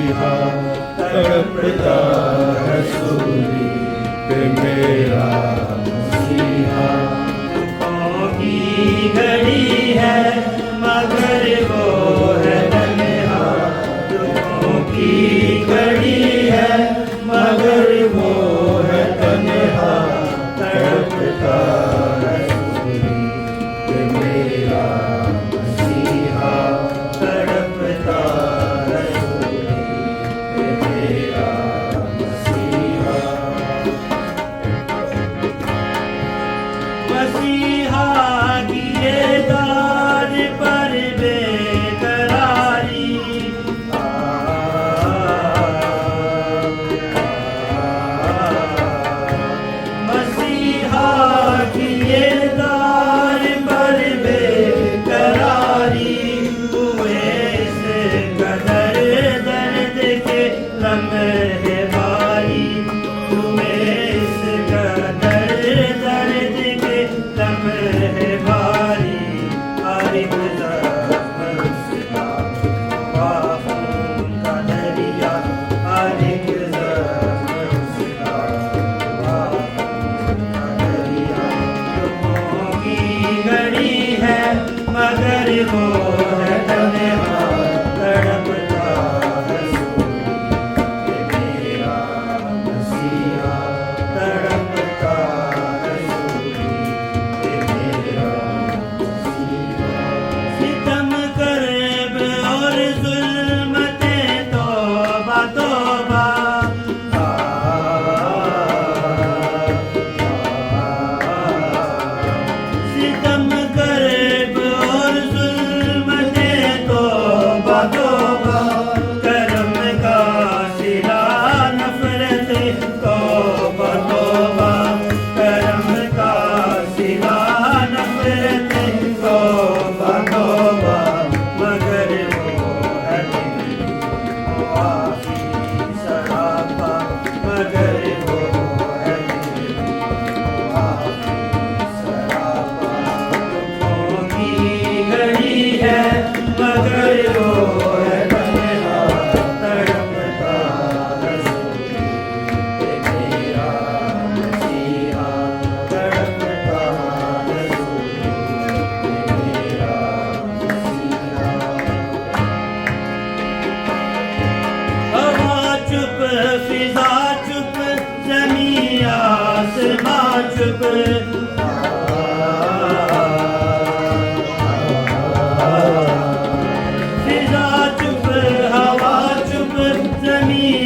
मसीहा तड़पता है सूली पे मेरा मसीहा। दुखों की घड़ी है मगर वो है तन्हा, दुखों की घड़ी है मगर वो है तन्हा, तड़पता है सूली पे मेरा मसीहा। तड़पता है सूली पे मेरा मसीहा। मसीहा की ये दाद पर बेकरारी, मसीहा की ये दाद पर बेकरारी, हुए से कदर दर्द के लम्हे भारी, हुए से कदर दर्द के लम्हे भारी। हर एक ज़ख्म सिला खून का दरिया, हर एक ज़ख्म सिला खून का दरिया। दुखों की घड़ी है मगर वो है तन्हा, तड़पता है सूली पे मेरा मसीहा। तड़पता है सूली पे मेरा मसीहा। सितम करब और ज़ुल्मतें तौबा तौबा, सितम करब और ज़ुल्मतें तौबा तौबा, करम का सिला नफ़रत तौबा तौबा, करम का सिला नफ़रत तौबा तौबा। मगर वो है मुआफ़ी सरापा, मगर वो है मुआफ़ी सरापा। दुखों की घड़ी है मगर वो है तन्हा, तड़पता है सूली पे मेरा मसीहा। तड़पता है सूली पे मेरा मसीहा। हवा चुप फिजा चुप ज़मीं आसमां चुप, फिजा चुप हवा चुप ज़मीं